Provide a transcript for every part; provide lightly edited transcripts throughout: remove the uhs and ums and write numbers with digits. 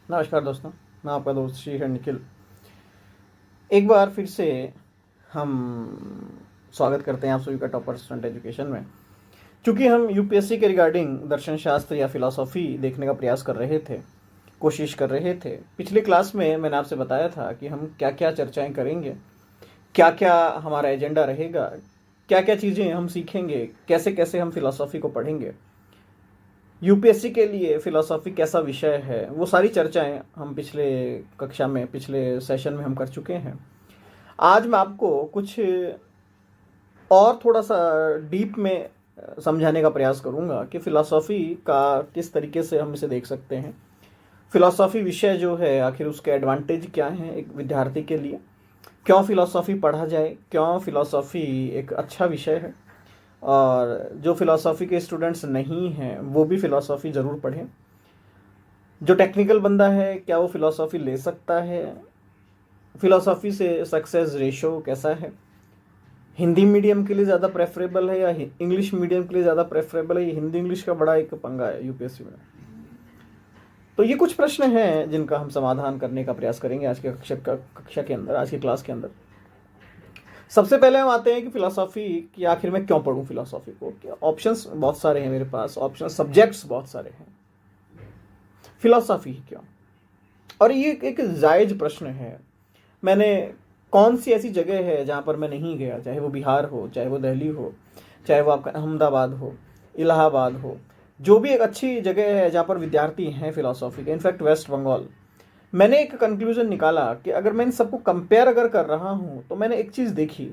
नमस्कार दोस्तों, मैं आपका दोस्त श्रीहर निखिल। एक बार फिर से हम स्वागत करते हैं आप सभी का टॉपर स्टूडेंट एजुकेशन में। चूँकि हम यूपीएससी के रिगार्डिंग दर्शन शास्त्र या फिलॉसफी देखने का प्रयास कर रहे थे, कोशिश कर रहे थे। पिछले क्लास में मैंने आपसे बताया था कि हम क्या क्या चर्चाएँ करेंगे, क्या क्या हमारा एजेंडा रहेगा, क्या क्या चीज़ें हम सीखेंगे, कैसे कैसे हम फिलॉसफी को पढ़ेंगे, यूपीएससी के लिए फिलॉसफी कैसा विषय है। वो सारी चर्चाएं हम पिछले कक्षा में, पिछले सेशन में हम कर चुके हैं। आज मैं आपको कुछ और थोड़ा सा डीप में समझाने का प्रयास करूंगा कि फिलॉसफी का किस तरीके से हम इसे देख सकते हैं। फिलॉसफी विषय जो है, आखिर उसके एडवांटेज क्या हैं एक विद्यार्थी के लिए, क्यों फिलॉसफी पढ़ा जाए, क्यों फिलॉसफी एक अच्छा विषय है, और जो फिलॉसफी के स्टूडेंट्स नहीं हैं वो भी फिलॉसफी ज़रूर पढ़ें। जो टेक्निकल बंदा है, क्या वो फिलॉसफी ले सकता है, फिलॉसफी से सक्सेस रेशो कैसा है, हिंदी मीडियम के लिए ज़्यादा प्रेफरेबल है या इंग्लिश मीडियम के लिए ज़्यादा प्रेफरेबल है। ये हिंदी इंग्लिश का बड़ा एक पंगा है यूपीएससी में। तो ये कुछ प्रश्न हैं जिनका हम समाधान करने का प्रयास करेंगे आज के कक्षा के अंदर, आज की क्लास के अंदर। सबसे पहले हम आते हैं कि फिलॉसफी की आखिर में क्यों पढ़ूं फिलॉसफी को। क्या ऑप्शंस बहुत सारे हैं मेरे पास, ऑप्शन सब्जेक्ट्स बहुत सारे हैं, फिलॉसफी ही क्यों। और ये एक जायज प्रश्न है। मैंने कौन सी ऐसी जगह है जहाँ पर मैं नहीं गया, चाहे वो बिहार हो, चाहे वो दिल्ली हो, चाहे वो आपका अहमदाबाद हो, इलाहाबाद हो, जो भी एक अच्छी जगह है जहाँ पर विद्यार्थी हैं फिलॉसफी के, इनफैक्ट वेस्ट बंगाल। मैंने एक कंक्लूजन निकाला कि अगर मैं इन सबको कंपेयर अगर कर रहा हूँ तो मैंने एक चीज़ देखी,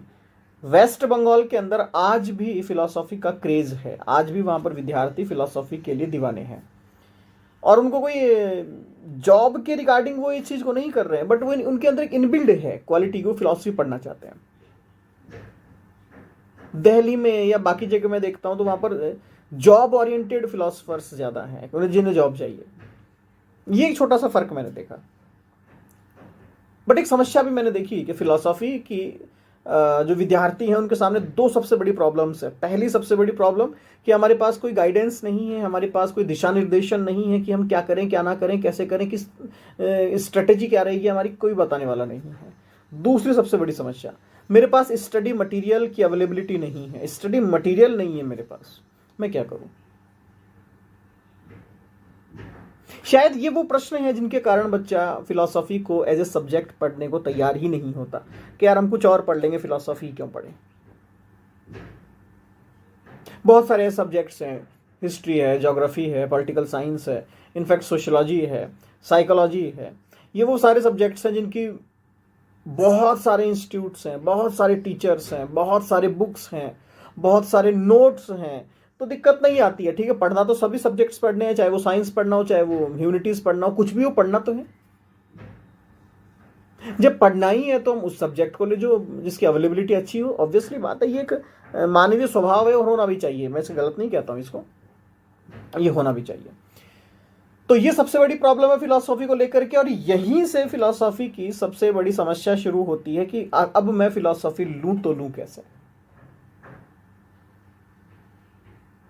वेस्ट बंगाल के अंदर आज भी फिलॉसफी का क्रेज है। आज भी वहाँ पर विद्यार्थी फिलॉसफी के लिए दीवाने हैं, और उनको कोई जॉब के रिगार्डिंग वो इस चीज़ को नहीं कर रहे हैं, बट वो उनके अंदर एक इनबिल्ड है क्वालिटी को, फिलॉसफी पढ़ना चाहते हैं। दिल्ली में या बाकी जगह मैं देखता हूँ तो वहाँ पर जॉब ओरिएंटेड फिलोसफर्स ज़्यादा हैं, उन्हें जिन्हें जॉब चाहिए। ये एक छोटा सा फर्क मैंने देखा। बट एक समस्या भी मैंने देखी कि फिलॉसफी की जो विद्यार्थी हैं उनके सामने दो सबसे बड़ी प्रॉब्लम्स है। पहली सबसे बड़ी प्रॉब्लम कि हमारे पास कोई गाइडेंस नहीं है, हमारे पास कोई दिशा निर्देशन नहीं है कि हम क्या करें, क्या ना करें, कैसे करें, किस स्ट्रेटेजी क्या रहेगी हमारी, कोई बताने वाला नहीं है। दूसरी सबसे बड़ी समस्या, मेरे पास स्टडी मटेरियल की अवेलेबिलिटी नहीं है। स्टडी मटेरियल नहीं है मेरे पास, मैं क्या करूं। शायद ये वो प्रश्न है जिनके कारण बच्चा फिलॉसफी को एज ए सब्जेक्ट पढ़ने को तैयार ही नहीं होता कि यार हम कुछ और पढ़ लेंगे, फिलॉसफी क्यों पढ़ें। बहुत सारे सब्जेक्ट्स हैं, हिस्ट्री है, ज्योग्राफी है, पॉलिटिकल साइंस है, इनफैक्ट सोशोलॉजी है, साइकोलॉजी है। ये वो सारे सब्जेक्ट्स हैं जिनकी बहुत सारे इंस्टीट्यूट्स हैं, बहुत सारे टीचर्स हैं, बहुत सारे बुक्स हैं, बहुत सारे नोट्स हैं। तो दिक्कत नहीं आती है। ठीक है, पढ़ना तो सभी सब्जेक्ट्स पढ़ने हैं, चाहे वो साइंस पढ़ना हो, चाहे वो ह्यूमैनिटीज पढ़ना हो, कुछ भी हो, पढ़ना तो है। जब पढ़ना ही है तो हम उस सब्जेक्ट को ले जो जिसकी अवेलेबिलिटी अच्छी हो। ऑब्वियसली बात है, ये एक मानवीय स्वभाव है और होना भी चाहिए। मैं इसे गलत नहीं कहता हूँ, इसको ये होना भी चाहिए। तो ये सबसे बड़ी प्रॉब्लम है फिलॉसफी को लेकर के, और यहीं से फिलॉसफी की सबसे बड़ी समस्या शुरू होती है कि अब मैं फिलॉसफी लूं तो लूं कैसे।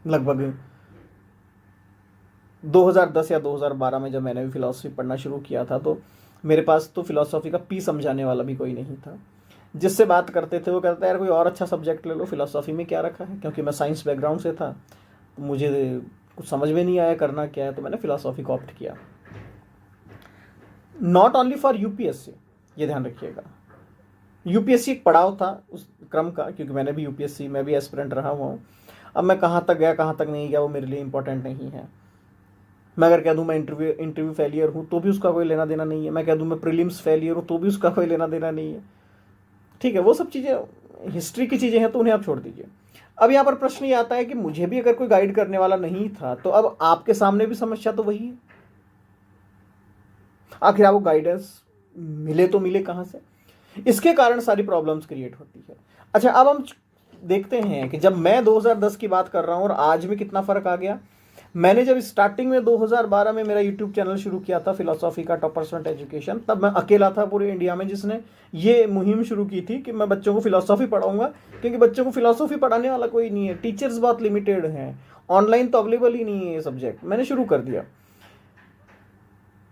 लगभग 2010 या 2012 में जब मैंने भी फिलॉसफी पढ़ना शुरू किया था तो मेरे पास तो फिलॉसफी का पी समझाने वाला भी कोई नहीं था। जिससे बात करते थे वो कहता है यार कोई और अच्छा सब्जेक्ट ले लो, फिलॉसफी में क्या रखा है। क्योंकि मैं साइंस बैकग्राउंड से था तो मुझे कुछ समझ में नहीं आया करना क्या है, तो मैंने फिलॉसफी को ऑप्ट किया। नॉट ओनली फॉर यूपीएससी, ये ध्यान रखिएगा। यूपीएससी एक पड़ाव था उस क्रम का, क्योंकि मैंने भी यूपीएससी में भी एस्पिरेंट रहा हुआ हूँ। अब मैं कहाँ तक गया, कहाँ तक नहीं गया, वो मेरे लिए इंपॉर्टेंट नहीं है। मैं अगर कह दूं मैं इंटरव्यू फेलियर हूं तो भी उसका कोई लेना देना नहीं है। मैं कह दूं मैं प्रीलिम्स फेलियर हूं तो भी उसका कोई लेना देना नहीं है। ठीक है, वो सब चीज़ें हिस्ट्री की चीज़ें हैं तो उन्हें आप छोड़ दीजिए। अब यहाँ पर प्रश्न ये आता है कि मुझे भी अगर कोई गाइड करने वाला नहीं था तो अब आपके सामने भी समस्या तो वही है। आखिर आपको गाइडेंस मिले तो मिले कहाँ से। इसके कारण सारी प्रॉब्लम्स क्रिएट होती है। अच्छा, अब हम देखते हैं कि जब मैं 2010 की बात कर रहा हूँ और आज में कितना फ़र्क आ गया। मैंने जब स्टार्टिंग में 2012 में मेरा यूट्यूब चैनल शुरू किया था फिलॉसफी का टॉपर स्टूडेंट एजुकेशन, तब मैं अकेला था पूरे इंडिया में जिसने ये मुहिम शुरू की थी कि मैं बच्चों को फिलॉसफी पढ़ाऊंगा। क्योंकि बच्चों को फिलॉसफी पढ़ाने वाला कोई नहीं है, टीचर्स बहुत लिमिटेड हैं, ऑनलाइन तो अवेलेबल ही नहीं है ये सब्जेक्ट। मैंने शुरू कर दिया।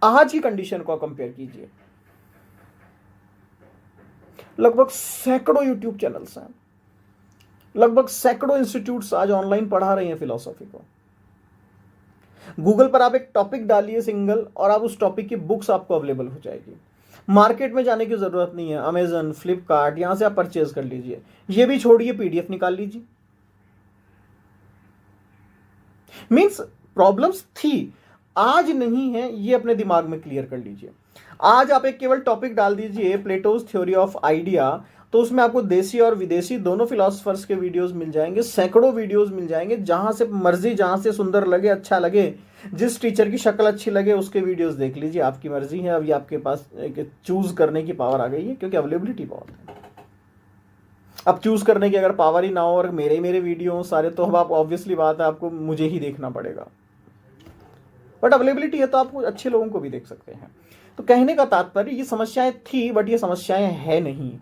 आज की कंडीशन को कंपेयर कीजिए, लगभग सैकड़ों यूट्यूब चैनल्स हैं, लगभग सैकड़ों इंस्टीट्यूट्स आज ऑनलाइन पढ़ा रहे हैं फिलॉसफी को। गूगल पर आप एक टॉपिक डालिए सिंगल, और आप उस टॉपिक की बुक्स आपको अवेलेबल हो जाएगी। मार्केट में जाने की जरूरत नहीं है, अमेजन, फ्लिपकार्ट, यहां से आप परचेज कर लीजिए। ये भी छोड़िए, पीडीएफ निकाल लीजिए। मीन्स प्रॉब्लम्स थी, आज नहीं है, ये अपने दिमाग में क्लियर कर लीजिए। आज आप एक केवल टॉपिक डाल दीजिए प्लेटोज थ्योरी ऑफ आइडिया, तो उसमें आपको देसी और विदेशी दोनों फिलोसफर्स के वीडियोस मिल जाएंगे, सैकड़ों वीडियोस मिल जाएंगे। जहां से मर्जी, जहां से सुंदर लगे, अच्छा लगे, जिस टीचर की शक्ल अच्छी लगे उसके वीडियोस देख लीजिए, आपकी मर्जी है। अभी आपके पास चूज करने की पावर आ गई है, क्योंकि अवेलेबिलिटी बहुत है। अब चूज करने की अगर पावर ही ना हो और मेरे वीडियो सारे, तो अब आप ऑब्वियसली बात है आपको मुझे ही देखना पड़ेगा। बट अवेलेबिलिटी है तो आप अच्छे लोगों को भी देख सकते हैं। तो कहने का तात्पर्य, ये समस्याएं थी बट ये समस्याएं है नहीं।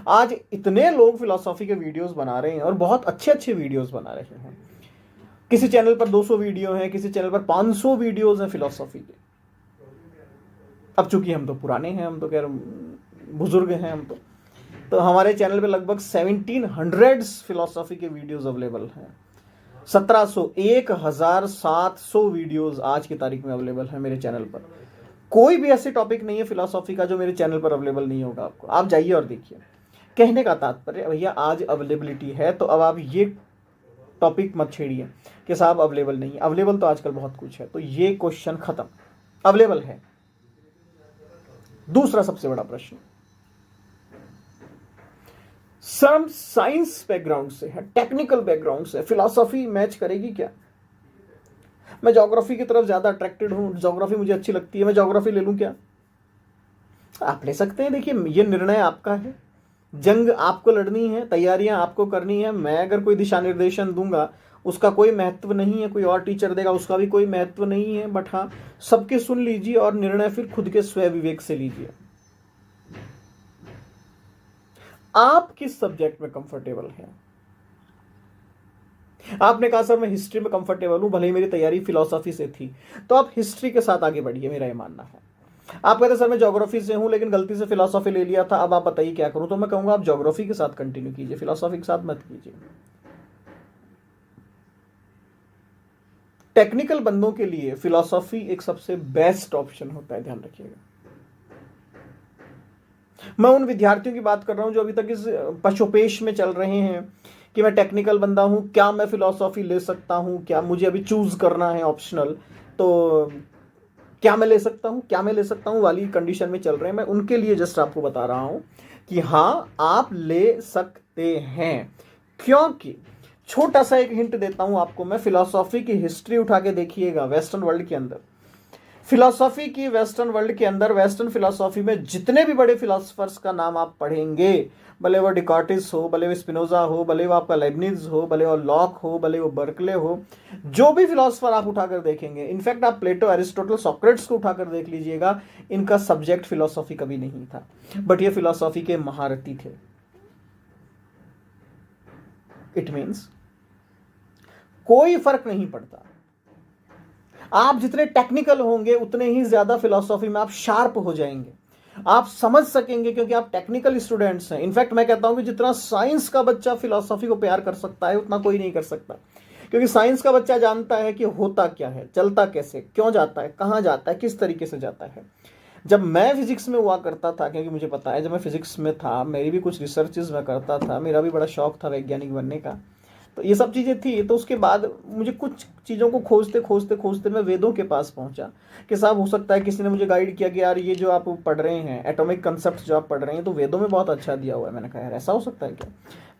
आज इतने लोग फिलॉसफी के वीडियोस बना रहे हैं और बहुत अच्छे अच्छे वीडियोस बना रहे हैं। किसी चैनल पर 200 वीडियो हैं, किसी चैनल पर 500 वीडियोस हैं फिलॉसफी के। अब चूंकि हम तो पुराने हैं, हम तो खैर बुजुर्ग हैं हम तो हमारे चैनल पे लगभग 1700 फिलॉसफी के वीडियोस अवेलेबल हैं। 1700, 1700 वीडियोस आज की तारीख में अवेलेबल है मेरे चैनल पर। कोई भी ऐसे टॉपिक नहीं है फिलॉसफी का जो मेरे चैनल पर अवेलेबल नहीं होगा आपको। आप जाइए और देखिए। कहने का तात्पर्य, भैया आज अवेलेबिलिटी है तो अब आप ये टॉपिक मत छेड़िए कि साहब अवेलेबल नहीं। अवेलेबल तो आजकल बहुत कुछ है, तो ये क्वेश्चन खत्म, अवेलेबल है। दूसरा सबसे बड़ा प्रश्न, सर साइंस बैकग्राउंड से है, टेक्निकल बैकग्राउंड से, फिलॉसफी मैच करेगी क्या? मैं ज्योग्राफी की तरफ ज्यादा अट्रैक्टेड हूं, ज्योग्राफी मुझे अच्छी लगती है, मैं ज्योग्राफी ले लूं क्या? आप ले सकते हैं। देखिए, ये निर्णय आपका है, जंग आपको लड़नी है, तैयारियां आपको करनी है। मैं अगर कोई दिशा निर्देशन दूंगा उसका कोई महत्व नहीं है, कोई और टीचर देगा उसका भी कोई महत्व नहीं है। बट हाँ, सबके सुन लीजिए और निर्णय फिर खुद के स्वयं विवेक से लीजिए। आप किस सब्जेक्ट में कंफर्टेबल हैं? आपने कहा सर मैं हिस्ट्री में कंफर्टेबल हूं, भले ही मेरी तैयारी फिलॉसफी से थी, तो आप हिस्ट्री के साथ आगे बढ़िए, मेरा ये मानना है। आप कहते सर मैं ज्योग्राफी से हूं लेकिन गलती से फिलॉसफी ले लिया था, अब आप बताइए क्या करूं? तो मैं कहूंगा आप ज्योग्राफी के साथ कंटिन्यू कीजिए, फिलॉसफी के साथ मत कीजिए। टेक्निकल बंदों के लिए फिलॉसफी एक सबसे बेस्ट ऑप्शन होता है, ध्यान रखिएगा। मैं उन विद्यार्थियों की बात कर रहा हूं जो अभी तक इस पशुपेश में चल रहे हैं कि मैं टेक्निकल बंदा हूं, क्या मैं फिलॉसफी ले सकता हूं, क्या मुझे अभी चूज करना है ऑप्शनल, तो क्या मैं ले सकता हूं, क्या मैं ले सकता हूं वाली कंडीशन में चल रहे हैं। मैं उनके लिए जस्ट आपको बता रहा हूं कि हाँ आप ले सकते हैं। क्योंकि छोटा सा एक हिंट देता हूं आपको मैं, फिलॉसफी की हिस्ट्री उठा के देखिएगा वेस्टर्न वर्ल्ड के अंदर, फिलॉसफी की वेस्टर्न वर्ल्ड के अंदर, वेस्टर्न फिलॉसफी में जितने भी बड़े फिलॉसफर्स का नाम आप पढ़ेंगे, भले वो डिकॉर्टिस हो, भले वो स्पिनोजा हो, भले वो आपका लेबनिज हो, भले वो लॉक हो, भले वो बर्कले हो, जो भी फिलॉसफर आप उठाकर देखेंगे, इनफैक्ट आप प्लेटो, एरिस्टोटल, सॉक्रेट्स को उठाकर देख लीजिएगा, इनका सब्जेक्ट फिलॉसफी कभी नहीं था, बट ये फिलॉसफी के महारथी थे। इट मीन्स कोई फर्क नहीं पड़ता, आप जितने टेक्निकल होंगे उतने ही ज्यादा फिलॉसफी में आप शार्प हो जाएंगे, आप समझ सकेंगे, क्योंकि आप टेक्निकल स्टूडेंट्स हैं। इनफैक्ट मैं कहता हूं कि जितना साइंस का बच्चा फिलॉसफी को प्यार कर सकता है उतना कोई नहीं कर सकता, क्योंकि साइंस का बच्चा जानता है कि होता क्या है, चलता कैसे, क्यों जाता है, कहां जाता है, किस तरीके से जाता है। जब मैं फिजिक्स में हुआ करता था, क्योंकि मुझे पता है जब मैं फिजिक्स में था मेरी भी कुछ रिसर्चेज मैं करता था, मेरा भी बड़ा शौक था वैज्ञानिक बनने का, तो ये सब चीज़ें थी। तो उसके बाद मुझे कुछ चीज़ों को खोजते खोजते खोजते मैं वेदों के पास पहुंचा कि साहब हो सकता है किसी ने मुझे गाइड किया कि यार ये जो आप पढ़ रहे हैं एटॉमिक कंसेप्ट जो आप पढ़ रहे हैं तो वेदों में बहुत अच्छा दिया हुआ है। मैंने कहा यार ऐसा हो सकता है क्या?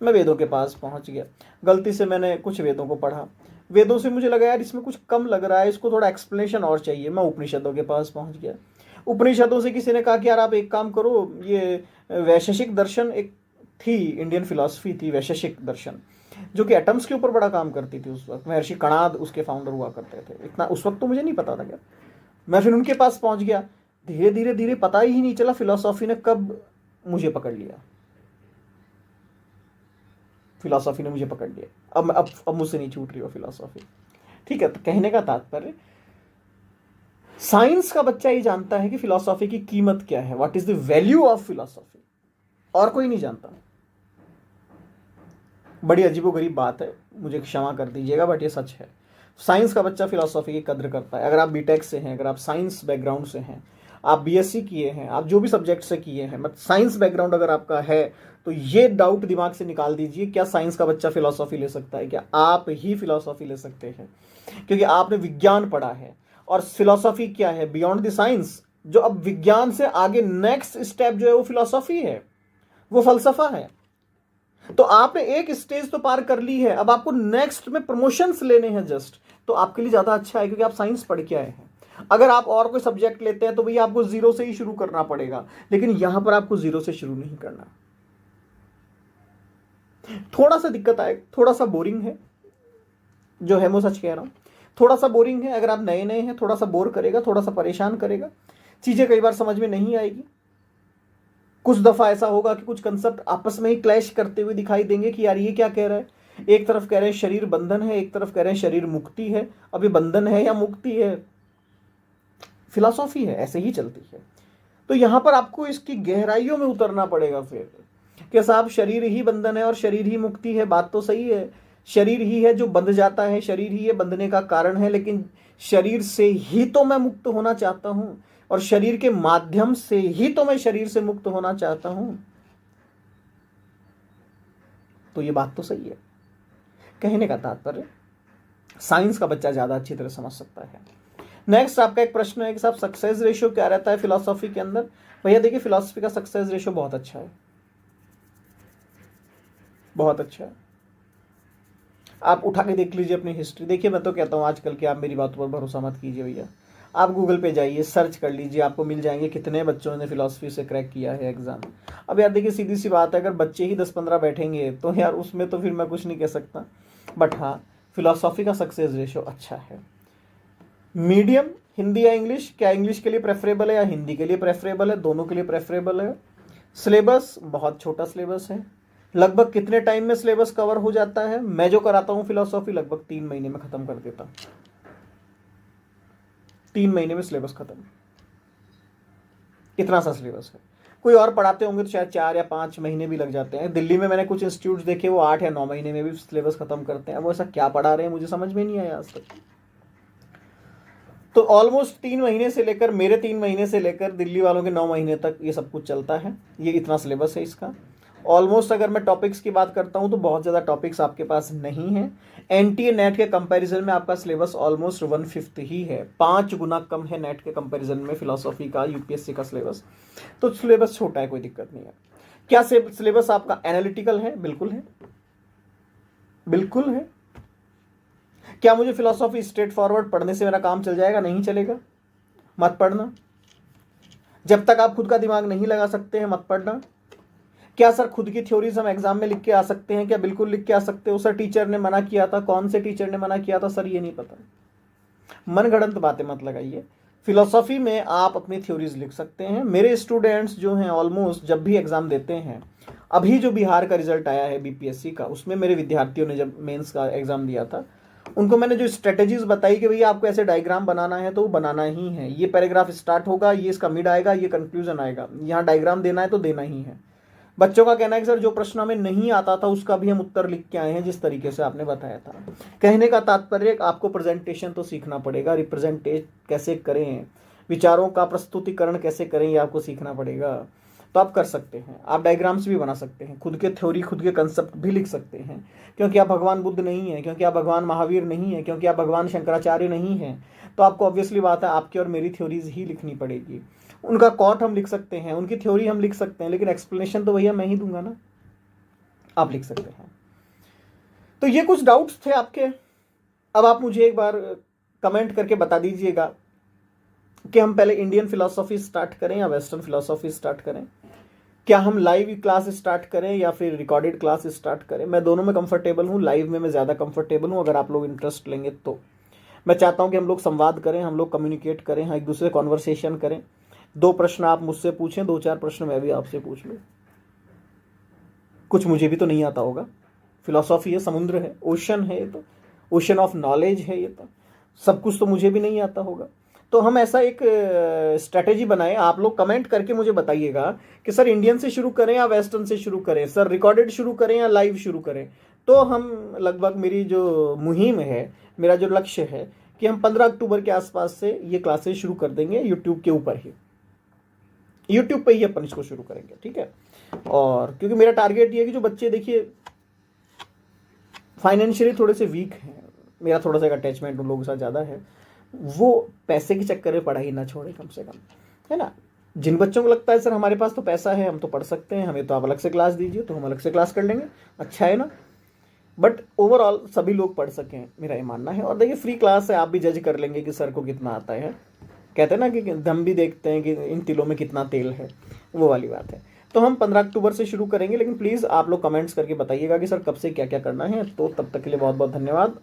मैं वेदों के पास पहुंच गया, गलती से मैंने कुछ वेदों को पढ़ा, वेदों से मुझे लगा यार इसमें कुछ कम लग रहा है, इसको थोड़ा एक्सप्लेनेशन और चाहिए। मैं उपनिषदों के पास पहुंच गया, उपनिषदों से किसी ने कहा कि यार आप एक काम करो, ये वैशेषिक दर्शन एक थी, इंडियन फिलॉसफी थी वैशेषिक दर्शन, जो कि एटम्स के ऊपर बड़ा काम करती थी। उस वक्त महर्षि कणाद उसके फाउंडर हुआ करते थे। इतना उस वक्त तो मुझे नहीं पता था क्या। मैं फिर उनके पास पहुंच गया, धीरे धीरे धीरे पता ही नहीं चला फिलॉसफी ने कब मुझे पकड़ लिया, फिलॉसफी ने मुझे पकड़ लिया। अब मुझसे नहीं छूट रही वो फिलॉसफी। ठीक है, तो कहने का तात्पर्य साइंस का बच्चा ही जानता है कि फिलॉसफी की कीमत क्या है, what is the value of philosophy, और कोई नहीं जानता। बड़ी अजीबोगरीब बात है, मुझे क्षमा कर दीजिएगा, बट ये सच है। साइंस का बच्चा फिलॉसफी की कद्र करता है। अगर आप बीटेक से हैं, अगर आप साइंस बैकग्राउंड से हैं, आप बीएससी किए हैं, आप जो भी सब्जेक्ट से किए हैं, मतलब साइंस बैकग्राउंड अगर आपका है, तो ये डाउट दिमाग से निकाल दीजिए, क्या साइंस का बच्चा फिलॉसफी ले सकता है? क्या आप ही फिलॉसफी ले सकते हैं? क्योंकि आपने विज्ञान पढ़ा है, और फिलॉसफी क्या है? Beyond the science. जो अब विज्ञान से आगे नेक्स्ट स्टेप जो है वो फिलॉसफी है, वो फलसफा है। तो आपने एक स्टेज तो पार कर ली है, अब आपको नेक्स्ट में प्रमोशंस लेने हैं जस्ट, तो आपके लिए ज्यादा अच्छा है, क्योंकि आप साइंस पढ़ के आए हैं। अगर आप और कोई सब्जेक्ट लेते हैं तो भैया आपको जीरो से ही शुरू करना पड़ेगा, लेकिन यहां पर आपको जीरो से शुरू नहीं करना। थोड़ा सा दिक्कत आए, थोड़ा सा बोरिंग है, जो है मैं सच कह रहा हूं, थोड़ा सा बोरिंग है। अगर आप नए नए हैं, थोड़ा सा बोर करेगा, थोड़ा सा परेशान करेगा, चीजें कई बार समझ में नहीं आएगी। कुछ दफा ऐसा होगा कि कुछ कंसेप्ट आपस में ही क्लैश करते हुए दिखाई देंगे कि यार ये क्या कह रहा है। एक तरफ कह रहे हैं शरीर बंधन है, एक तरफ कह रहे हैं शरीर मुक्ति है। अब ये बंधन है या मुक्ति है? फिलॉसफी है, ऐसे ही चलती है। तो यहां पर आपको इसकी गहराइयों में उतरना पड़ेगा फिर, कि साहब शरीर ही बंधन है और शरीर ही मुक्ति है। बात तो सही है, शरीर ही है जो बंध जाता है, शरीर ही ये बंधने का कारण है, लेकिन शरीर से ही तो मैं मुक्त होना चाहता हूं, और शरीर के माध्यम से ही तो मैं शरीर से मुक्त होना चाहता हूं। तो ये बात तो सही है। कहने का तात्पर्य साइंस का बच्चा ज्यादा अच्छी तरह समझ सकता है। नेक्स्ट आपका एक प्रश्न है कि साहब सक्सेस रेशियो क्या रहता है फिलॉसफी के अंदर? भैया देखिए, फिलॉसफी का सक्सेस रेशियो बहुत अच्छा है, बहुत अच्छा है। आप उठा के देख लीजिए अपनी हिस्ट्री। देखिए, मैं तो कहता हूं आजकल के आप मेरी बातों पर भरोसा मत कीजिए भैया, आप गूगल पे जाइए, सर्च कर लीजिए, आपको मिल जाएंगे कितने बच्चों ने फिलॉसफी से क्रैक किया है एग्जाम। अब यार देखिए, सीधी सी बात है, अगर बच्चे ही 10-15 बैठेंगे तो यार उसमें तो फिर मैं कुछ नहीं कह सकता। बट हाँ, फिलॉसफी का सक्सेस रेशियो अच्छा है। मीडियम हिंदी या इंग्लिश? क्या इंग्लिश के लिए प्रेफरेबल है या हिंदी के लिए प्रेफरेबल है? दोनों के लिए प्रेफरेबल है। सिलेबस बहुत छोटा सिलेबस है। लगभग कितने टाइम में सिलेबस कवर हो जाता है? मैं जो कराता हूं फिलॉसफी लगभग 3 महीने में खत्म कर देता हूं। 3 महीने में सिलेबस खत्म, इतना सा सिलेबस है। कोई और पढ़ाते होंगे तो शायद 4 या 5 महीने भी लग जाते हैं। दिल्ली में मैंने कुछ इंस्टीट्यूट देखे, वो 8 या 9 महीने में भी सिलेबस खत्म करते हैं। वो ऐसा क्या पढ़ा रहे हैं मुझे समझ में नहीं आया आज तक। तो ऑलमोस्ट 3 महीने से लेकर, मेरे 3 महीने से लेकर दिल्ली वालों के 9 महीने तक ये सब कुछ चलता है। ये इतना सिलेबस है इसका। ऑलमोस्ट अगर मैं टॉपिक्स की बात करता हूं तो बहुत ज़्यादा टॉपिक्स आपके पास नहीं है। एनटीए नेट के कंपैरिजन में आपका सिलेबस ऑलमोस्ट 1/5 ही है, 5 गुना कम है नेट के कंपैरिजन में फिलॉसफी का, यूपीएससी का सिलेबस। तो सिलेबस छोटा है, कोई दिक्कत नहीं है। क्या सिलेबस आपका एनालिटिकल है? बिल्कुल है, बिल्कुल है। क्या मुझे फिलॉसफी स्ट्रेट फॉरवर्ड पढ़ने से मेरा काम चल जाएगा? नहीं चलेगा, मत पढ़ना। जब तक आप खुद का दिमाग नहीं लगा सकते हैं, मत पढ़ना। क्या सर खुद की थ्योरीज हम एग्जाम में लिख के आ सकते हैं? क्या बिल्कुल लिख के आ सकते हो सर। टीचर ने मना किया था। कौन से टीचर ने मना किया था सर? ये नहीं पता। मन गढ़ंत बातें मत लगाइए। फिलॉसफी में आप अपनी थ्योरीज लिख सकते हैं। मेरे स्टूडेंट्स जो हैं ऑलमोस्ट जब भी एग्जाम देते हैं, अभी जो बिहार का रिजल्ट आया है बीपीएससी का, उसमें मेरे विद्यार्थियों ने जब मेंस का एग्जाम दिया था, उनको मैंने जो स्ट्रेटेजीज बताई कि भैया आपको ऐसे डायग्राम बनाना है तो वो बनाना ही है। ये पैराग्राफ स्टार्ट होगा, ये इसका मिड आएगा, ये कंक्लूजन आएगा, यहाँ डायग्राम देना है तो देना ही है। बच्चों का कहना है कि सर जो प्रश्न हमें नहीं आता था उसका भी हम उत्तर लिख के आए हैं जिस तरीके से आपने बताया था। कहने का तात्पर्य आपको प्रेजेंटेशन तो सीखना पड़ेगा, रिप्रेजेंटेट कैसे करें, विचारों का प्रस्तुतिकरण कैसे करें, ये आपको सीखना पड़ेगा। तो आप कर सकते हैं, आप डायग्राम्स भी बना सकते हैं, खुद के थ्योरी, खुद के कंसेप्ट भी लिख सकते हैं, क्योंकि आप भगवान बुद्ध नहीं है, क्योंकि आप भगवान महावीर नहीं है, क्योंकि आप भगवान शंकराचार्य नहीं हैं। तो आपको ऑब्वियसली बात है आपकी और मेरी थ्योरीज ही लिखनी पड़ेगी। उनका कॉट हम लिख सकते हैं, उनकी थ्योरी हम लिख सकते हैं, लेकिन एक्सप्लेनेशन तो भैया मैं ही दूंगा ना, आप लिख सकते हैं। तो ये कुछ डाउट्स थे आपके। अब आप मुझे एक बार कमेंट करके बता दीजिएगा कि हम पहले इंडियन फिलॉसफी स्टार्ट करें या वेस्टर्न फिलॉसफी स्टार्ट करें। क्या हम लाइव क्लास स्टार्ट करें या फिर रिकॉर्डेड क्लास स्टार्ट करें? मैं दोनों में कंफर्टेबल हूँ, लाइव में मैं ज़्यादा कंफर्टेबल हूँ। अगर आप लोग इंटरेस्ट लेंगे तो मैं चाहता हूँ कि हम लोग संवाद करें, हम लोग कम्युनिकेट करें, एक दूसरे कॉन्वर्सेशन करें। 2 प्रश्न आप मुझसे पूछें, 2-4 प्रश्न मैं भी आपसे पूछ लूँ। कुछ मुझे भी तो नहीं आता होगा। फिलॉसफी है, समुद्र है, ओशन है, ये तो ओशन ऑफ नॉलेज है, ये तो सब कुछ तो मुझे भी नहीं आता होगा। तो हम ऐसा एक स्ट्रेटेजी बनाए, आप लोग कमेंट करके मुझे बताइएगा कि सर इंडियन से शुरू करें या वेस्टर्न से शुरू करें, सर रिकॉर्डेड शुरू करें या लाइव शुरू करें। तो हम लगभग, मेरी जो मुहिम है, मेरा जो लक्ष्य है कि हम 15 अक्टूबर के आसपास से ये क्लासेस शुरू कर देंगे यूट्यूब के ऊपर ही, यूट्यूब पे ही अपन इसको शुरू करेंगे, ठीक है। और क्योंकि मेरा टारगेट ये है कि जो बच्चे देखिए फाइनेंशियली थोड़े से वीक हैं, मेरा थोड़ा सा अटैचमेंट उन लोगों के साथ ज़्यादा है, वो पैसे के चक्कर में पढ़ाई ना छोड़े कम से कम, है ना। जिन बच्चों को लगता है सर हमारे पास तो पैसा है, हम तो पढ़ सकते हैं, हमें तो आप अलग से क्लास दीजिए, तो हम अलग से क्लास कर लेंगे, अच्छा है ना। बट ओवरऑल सभी लोग पढ़ सकें, मेरा ये मानना है। और देखिए फ्री क्लास है, आप भी जज कर लेंगे कि सर को कितना आता है। कहते हैं ना कि हम भी देखते हैं कि इन तिलों में कितना तेल है, वो वाली बात है। तो हम 15 अक्टूबर से शुरू करेंगे, लेकिन प्लीज़ आप लोग कमेंट्स करके बताइएगा कि सर कब से क्या क्या करना है। तो तब तक के लिए बहुत बहुत धन्यवाद।